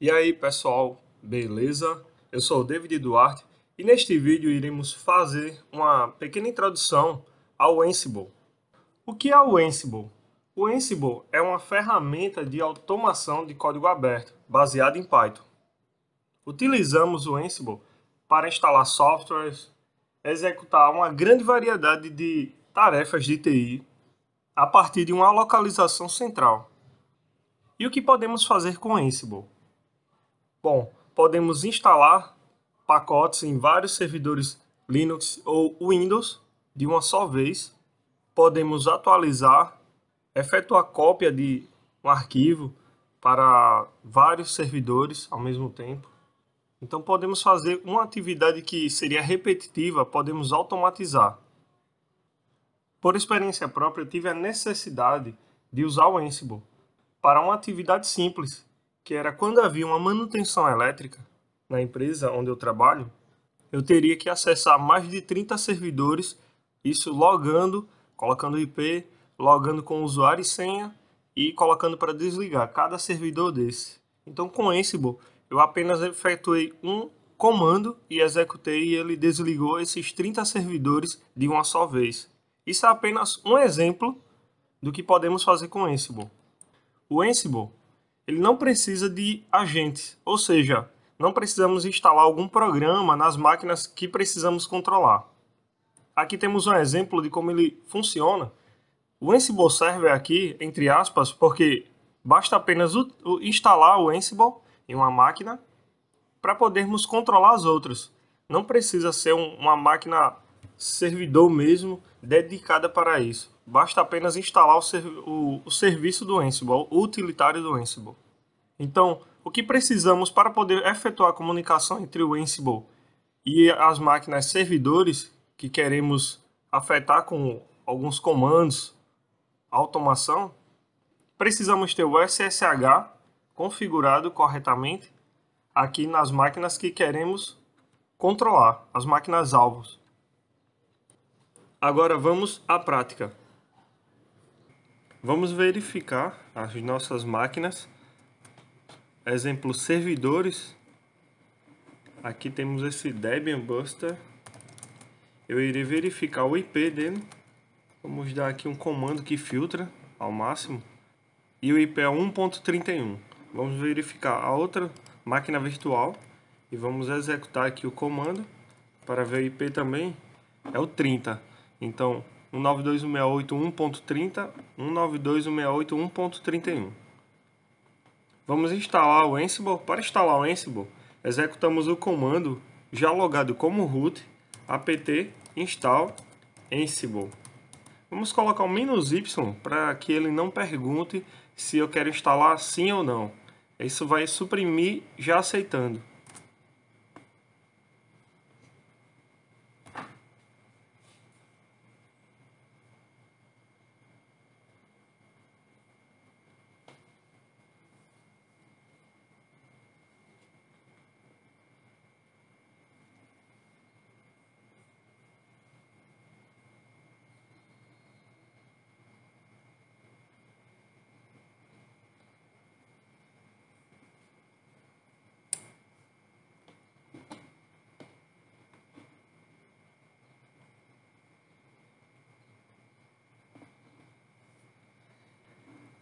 E aí pessoal, beleza? Eu sou o David Duarte e neste vídeo iremos fazer uma pequena introdução ao Ansible. O que é o Ansible? O Ansible é uma ferramenta de automação de código aberto, baseada em Python. Utilizamos o Ansible para instalar softwares, executar uma grande variedade de tarefas de TI a partir de uma localização central. E o que podemos fazer com o Ansible? Bom, podemos instalar pacotes em vários servidores Linux ou Windows de uma só vez. Podemos atualizar, efetuar cópia de um arquivo para vários servidores ao mesmo tempo. Então podemos fazer uma atividade que seria repetitiva, podemos automatizar. Por experiência própria, eu tive a necessidade de usar o Ansible para uma atividade simples, que era quando havia uma manutenção elétrica na empresa onde eu trabalho, eu teria que acessar mais de 30 servidores, isso logando, colocando IP, logando com usuário e senha e colocando para desligar cada servidor desse. Então com Ansible eu apenas efetuei um comando e executei e ele desligou esses 30 servidores de uma só vez. Isso é apenas um exemplo do que podemos fazer com Ansible. O Ansible ele não precisa de agentes, ou seja, não precisamos instalar algum programa nas máquinas que precisamos controlar. Aqui temos um exemplo de como ele funciona. O Ansible serve aqui, entre aspas, porque basta apenas instalar o Ansible em uma máquina para podermos controlar as outras. Não precisa ser uma máquina servidor mesmo dedicada para isso. Basta apenas instalar o serviço do Ansible, o utilitário do Ansible. Então, o que precisamos para poder efetuar a comunicação entre o Ansible e as máquinas servidores que queremos afetar com alguns comandos, automação, precisamos ter o SSH configurado corretamente aqui nas máquinas que queremos controlar, as máquinas alvos. Agora vamos à prática. Vamos verificar as nossas máquinas. Exemplo, servidores. Aqui temos esse Debian Buster. Eu irei verificar o IP dele. Vamos dar aqui um comando que filtra ao máximo. E o IP é 1.31. Vamos verificar a outra máquina virtual. E vamos executar aqui o comando. Para ver o IP também. É o 30. Então, 192.168.1.30, 192.168.1.31. Vamos instalar o Ansible. Para instalar o Ansible, executamos o comando já logado como root apt install Ansible. Vamos colocar o "-y" para que ele não pergunte se eu quero instalar sim ou não. Isso vai suprimir já aceitando.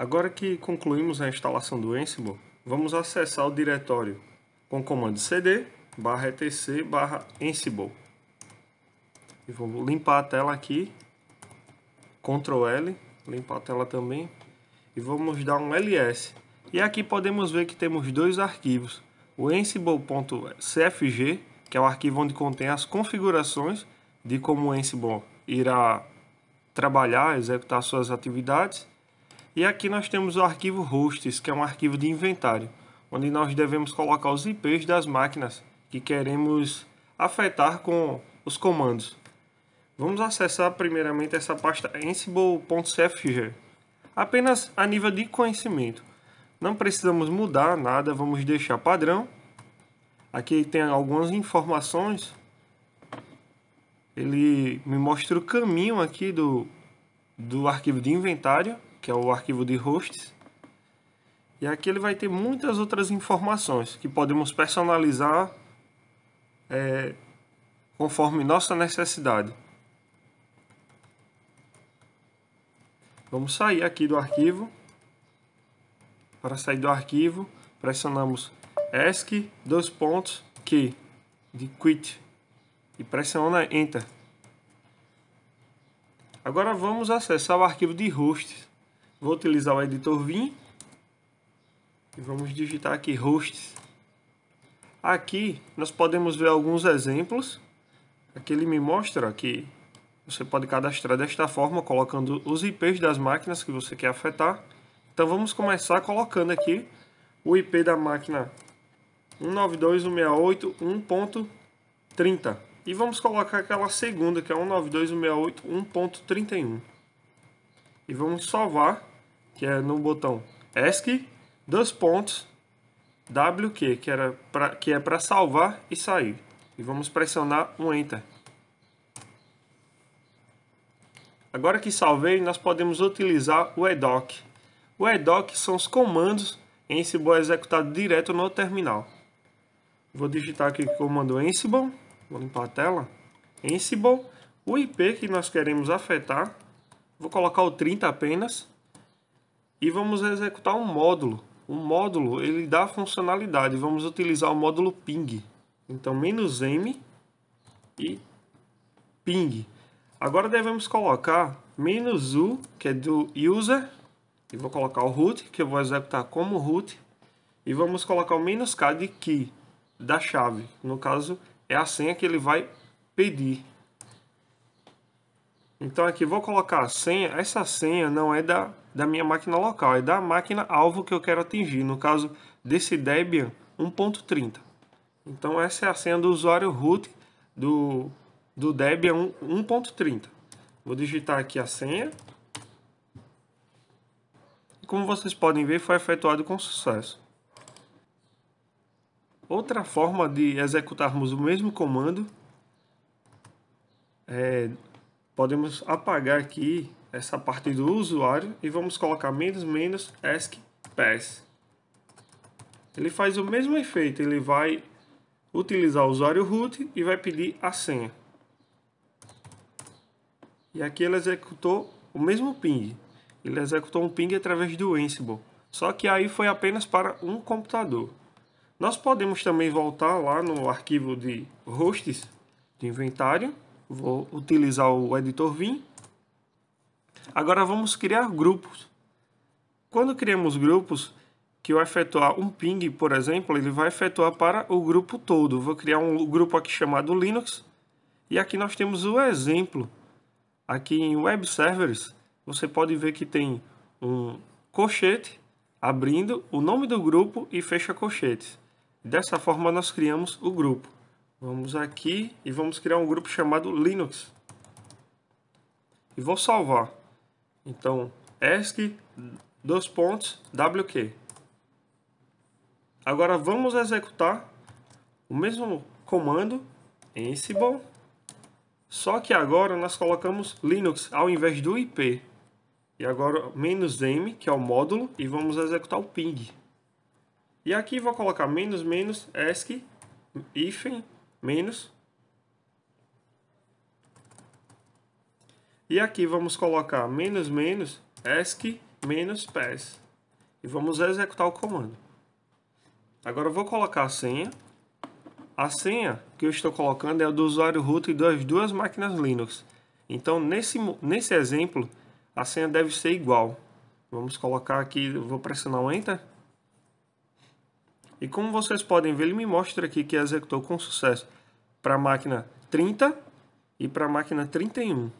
Agora que concluímos a instalação do Ansible, vamos acessar o diretório com o comando cd /etc/ansible. E vou limpar a tela aqui, Ctrl L, limpar a tela também, e vamos dar um ls. E aqui podemos ver que temos dois arquivos, o ansible.cfg, que é o arquivo onde contém as configurações de como o Ansible irá trabalhar, executar suas atividades. E aqui nós temos o arquivo hosts, que é um arquivo de inventário, onde nós devemos colocar os IPs das máquinas que queremos afetar com os comandos. Vamos acessar primeiramente essa pasta ansible.cfg, apenas a nível de conhecimento. Não precisamos mudar nada, vamos deixar padrão. Aqui tem algumas informações. Ele me mostra o caminho aqui do arquivo de inventário, que é o arquivo de hosts. E aqui ele vai ter muitas outras informações que podemos personalizar conforme nossa necessidade. Vamos sair aqui do arquivo. Para sair do arquivo, pressionamos ESC, Q de quit e pressiona Enter. Agora vamos acessar o arquivo de hosts. Vou utilizar o editor Vim e vamos digitar aqui hosts. Aqui nós podemos ver alguns exemplos. Aqui ele me mostra que você pode cadastrar desta forma, colocando os IPs das máquinas que você quer afetar. Então vamos começar colocando aqui o IP da máquina 192.168.1.30 e vamos colocar aquela segunda que é 192.168.1.31 e vamos salvar, que é no botão ESC, WQ, que é para salvar e sair, e vamos pressionar um Enter. Agora que salvei, nós podemos utilizar o EDOC. O EDOC são os comandos Ansible executados direto no terminal. Vou digitar aqui o comando Ansible, vou limpar a tela. Ansible, o IP que nós queremos afetar, vou colocar o 30 apenas, e vamos executar um módulo. O módulo ele dá funcionalidade, vamos utilizar o módulo ping. Então "-m" e ping. Agora devemos colocar "-u", que é do user, e vou colocar o root, que eu vou executar como root, e vamos colocar o "-k" de key, da chave. No caso, é a senha que ele vai pedir. Então aqui vou colocar a senha. Essa senha não é da minha máquina local, é da máquina alvo que eu quero atingir. No caso desse Debian 1.30. Então essa é a senha do usuário root do Debian 1.30. Vou digitar aqui a senha. Como vocês podem ver, foi efetuado com sucesso. Outra forma de executarmos o mesmo comando podemos apagar aqui essa parte do usuário e vamos colocar "-ask pass". Ele faz o mesmo efeito, ele vai utilizar o usuário root e vai pedir a senha. E aqui ele executou o mesmo ping. Ele executou um ping através do Ansible, só que aí foi apenas para um computador. Nós podemos também voltar lá no arquivo de hosts de inventário. Vou utilizar o editor Vim. Agora vamos criar grupos. Quando criamos grupos, que eu efetuar um ping, por exemplo, ele vai efetuar para o grupo todo. Vou criar um grupo aqui chamado Linux. E aqui nós temos o exemplo. Aqui em Web Servers, você pode ver que tem um colchete abrindo o nome do grupo e fecha colchetes. Dessa forma nós criamos o grupo. Vamos aqui e vamos criar um grupo chamado Linux. E vou salvar. Então, ESC, WQ. Agora vamos executar o mesmo comando, Ansible, só que agora nós colocamos Linux ao invés do IP. E agora "-m", que é o módulo, e vamos executar o ping. E aqui vou colocar "-ask hífen menos". E aqui vamos colocar "-ask -pass". E vamos executar o comando. Agora eu vou colocar a senha. A senha que eu estou colocando é a do usuário root das duas máquinas Linux. Então nesse exemplo a senha deve ser igual. Vamos colocar aqui, eu vou pressionar o Enter. E como vocês podem ver, ele me mostra aqui que executou com sucesso para a máquina 30 e para a máquina 31.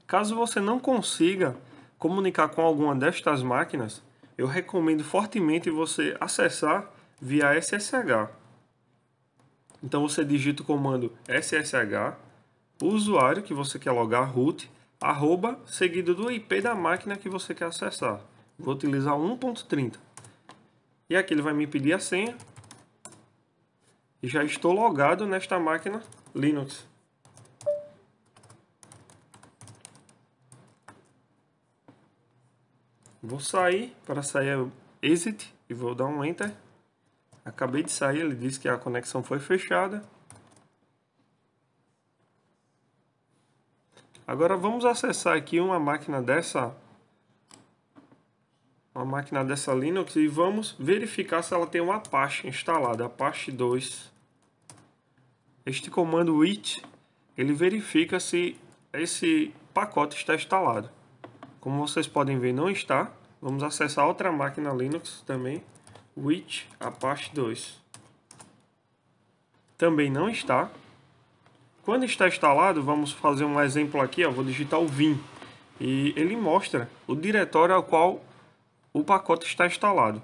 Caso você não consiga comunicar com alguma destas máquinas, eu recomendo fortemente você acessar via SSH. Então você digita o comando SSH, o usuário que você quer logar, root, @ seguido do IP da máquina que você quer acessar. Vou utilizar 1.30. E aqui ele vai me pedir a senha. E já estou logado nesta máquina Linux. Vou sair, para sair é exit e vou dar um enter. Acabei de sair, ele disse que a conexão foi fechada. Agora vamos acessar aqui uma máquina dessa Linux e vamos verificar se ela tem um Apache instalado, Apache 2. Este comando it, ele verifica se esse pacote está instalado. Como vocês podem ver, não está. Vamos acessar outra máquina Linux também, it Apache 2. Também não está. Quando está instalado, vamos fazer um exemplo aqui, ó, vou digitar o vim e ele mostra o diretório ao qual o pacote está instalado.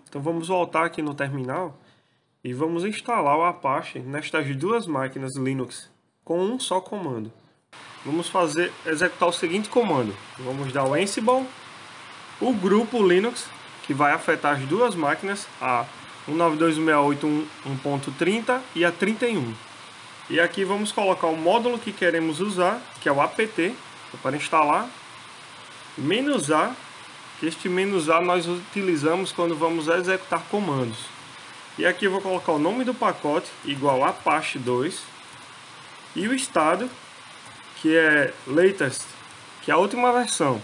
Então vamos voltar aqui no terminal e vamos instalar o Apache nestas duas máquinas Linux com um só comando. Vamos executar o seguinte comando. Vamos dar o Ansible, o grupo Linux, que vai afetar as duas máquinas, a 192.168.1.30 e a 31. E aqui vamos colocar o módulo que queremos usar, que é o apt, para instalar, "-a", que este "-a" nós utilizamos quando vamos executar comandos. E aqui eu vou colocar o nome do pacote, igual a Apache 2, e o estado, que é latest, que é a última versão.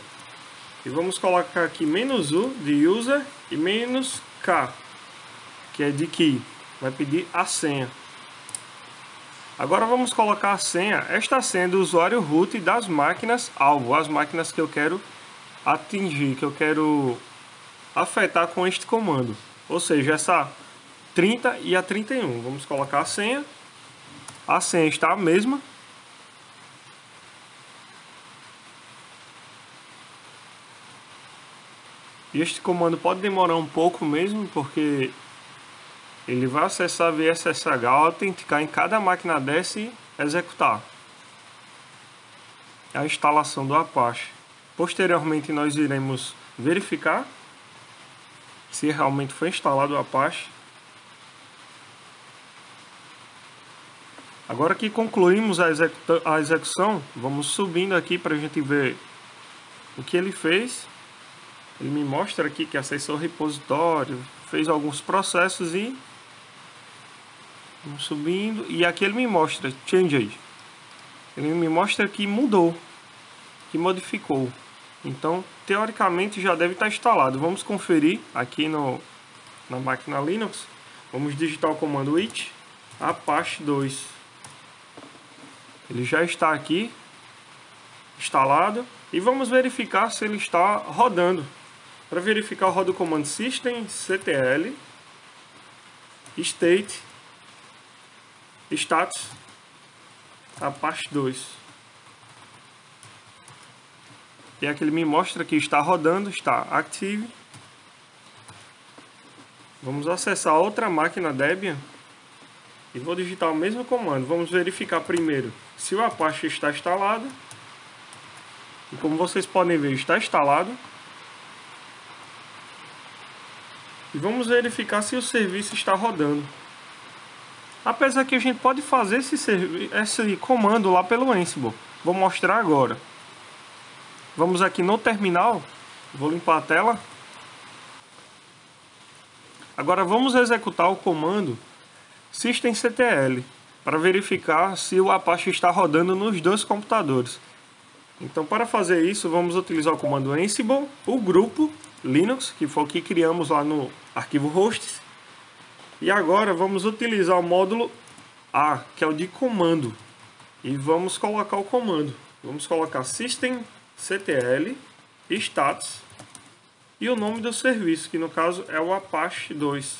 E vamos colocar aqui "-u" de user e "-k", que é de key, vai pedir a senha. Agora vamos colocar a senha, esta senha do usuário root das máquinas alvo, as máquinas que eu quero atingir, que eu quero afetar com este comando. Ou seja, essa 30 e a 31. Vamos colocar a senha está a mesma. E este comando pode demorar um pouco mesmo, porque ele vai acessar VSSH, autenticar em cada máquina dessa e executar a instalação do Apache. Posteriormente nós iremos verificar se realmente foi instalado o Apache. Agora que concluímos a execução, vamos subindo aqui para a gente ver o que ele fez. Ele me mostra aqui que acessou o repositório, fez alguns processos e vamos subindo, e aqui ele me mostra changed. Ele me mostra que mudou, que modificou. Então, teoricamente já deve estar instalado. Vamos conferir aqui na máquina Linux. Vamos digitar o comando it Apache 2. Ele já está aqui instalado e vamos verificar se ele está rodando. Para verificar, eu rodo o comando systemctl state status Apache 2. E aqui ele me mostra que está rodando, está active. Vamos acessar outra máquina Debian e vou digitar o mesmo comando. Vamos verificar primeiro se o Apache está instalado. E como vocês podem ver, está instalado. E vamos verificar se o serviço está rodando. Apesar que a gente pode fazer esse comando lá pelo Ansible. Vou mostrar agora. Vamos aqui no terminal. Vou limpar a tela. Agora vamos executar o comando systemctl para verificar se o Apache está rodando nos dois computadores. Então, para fazer isso, vamos utilizar o comando Ansible, o grupo Linux, que foi o que criamos lá no arquivo hosts. E agora vamos utilizar o módulo A, que é o de comando. E vamos colocar o comando. Vamos colocar systemctl status e o nome do serviço, que no caso é o Apache 2.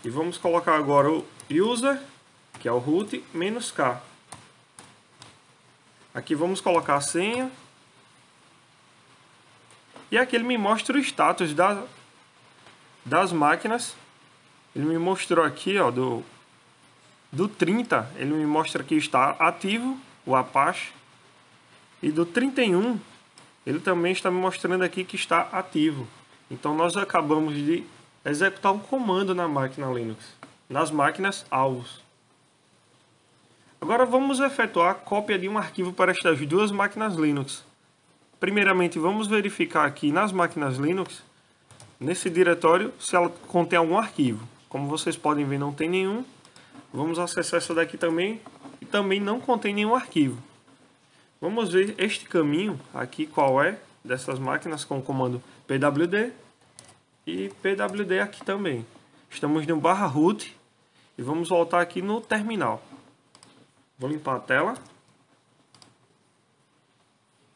E vamos colocar agora o user, que é o root, "-k". Aqui vamos colocar a senha. E aqui ele me mostra o status das máquinas. Ele me mostrou aqui, ó, do 30, ele me mostra que está ativo o Apache. E do 31, ele também está me mostrando aqui que está ativo. Então nós acabamos de executar um comando na máquina Linux, nas máquinas alvos. Agora vamos efetuar a cópia de um arquivo para estas duas máquinas Linux. Primeiramente, vamos verificar aqui nas máquinas Linux, nesse diretório, se ela contém algum arquivo. Como vocês podem ver, não tem nenhum. Vamos acessar essa daqui também, e também não contém nenhum arquivo. Vamos ver este caminho aqui, qual é, dessas máquinas com o comando pwd e pwd aqui também. Estamos no /root e vamos voltar aqui no terminal. Vou limpar a tela.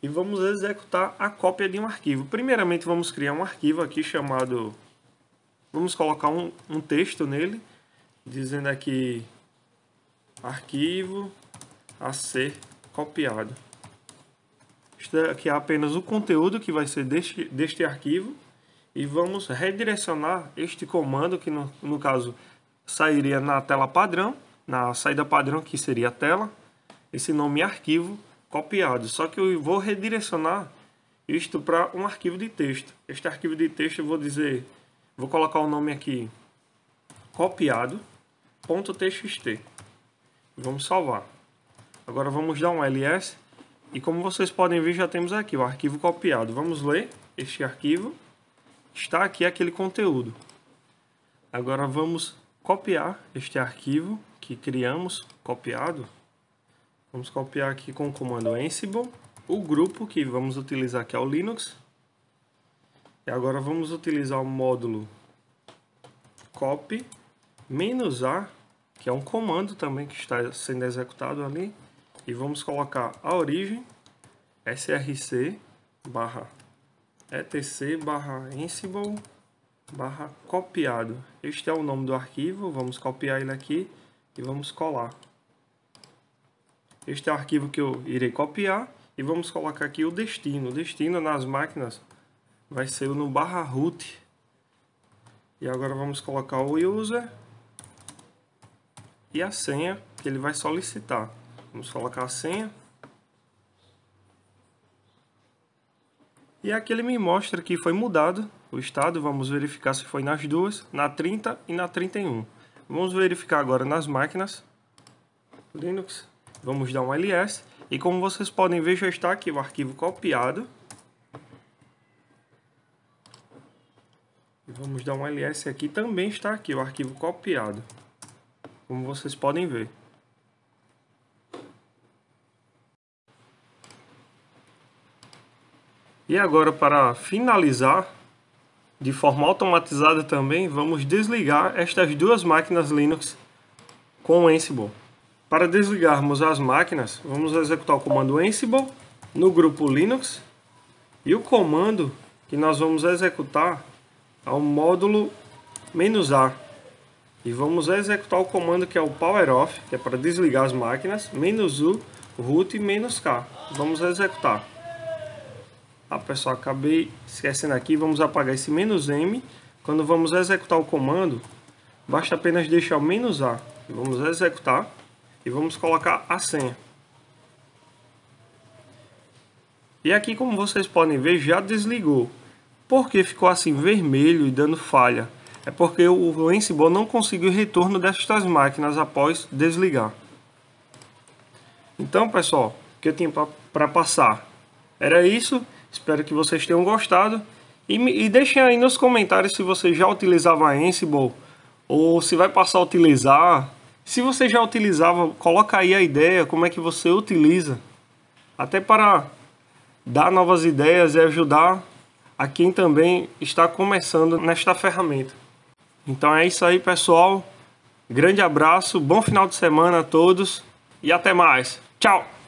E vamos executar a cópia de um arquivo. Primeiramente vamos criar um arquivo aqui chamado... Vamos colocar um texto nele, dizendo aqui arquivo a ser copiado. Isto aqui é apenas o conteúdo que vai ser deste arquivo. E vamos redirecionar este comando, que no caso sairia na tela padrão, na saída padrão, que seria a tela. Esse nome é arquivo copiado, só que eu vou redirecionar isto para um arquivo de texto. Este arquivo de texto eu vou colocar o nome aqui copiado.txt. Vamos salvar. Agora vamos dar um ls e como vocês podem ver já temos aqui o arquivo copiado. Vamos ler este arquivo. Está aqui aquele conteúdo. Agora vamos copiar este arquivo que criamos copiado. Vamos copiar aqui com o comando Ansible, o grupo que vamos utilizar aqui é o Linux. E agora vamos utilizar o módulo copy -a, que é um comando também que está sendo executado ali. E vamos colocar a origem, src/etc/ansible/copiado. Este é o nome do arquivo, vamos copiar ele aqui e vamos colar. Este é o arquivo que eu irei copiar e vamos colocar aqui o destino. O destino nas máquinas vai ser no /root. E agora vamos colocar o user e a senha que ele vai solicitar. Vamos colocar a senha. E aqui ele me mostra que foi mudado o estado. Vamos verificar se foi nas duas, na 30 e na 31. Vamos verificar agora nas máquinas Linux. Vamos dar um ls e como vocês podem ver já está aqui o arquivo copiado. E vamos dar um ls aqui, também está aqui o arquivo copiado, como vocês podem ver. E agora, para finalizar, de forma automatizada também, vamos desligar estas duas máquinas Linux com o Ansible. Para desligarmos as máquinas, vamos executar o comando Ansible no grupo Linux. E o comando que nós vamos executar é o módulo -a. E vamos executar o comando que é o power off, que é para desligar as máquinas, -u, root e -k. Vamos executar. Pessoal, acabei esquecendo aqui, vamos apagar esse -m. Quando vamos executar o comando, basta apenas deixar o -a. Vamos executar. E vamos colocar a senha. E aqui, como vocês podem ver, já desligou. Por que ficou assim vermelho e dando falha? É porque o Ansible não conseguiu retorno destas máquinas após desligar. Então, pessoal, o que eu tinha para passar era isso. Espero que vocês tenham gostado. E deixem aí nos comentários se você já utilizava a Ansible ou se vai passar a utilizar. Se você já utilizava, coloca aí a ideia, como é que você utiliza. Até para dar novas ideias e ajudar a quem também está começando nesta ferramenta. Então é isso aí, pessoal. Grande abraço, bom final de semana a todos e até mais. Tchau!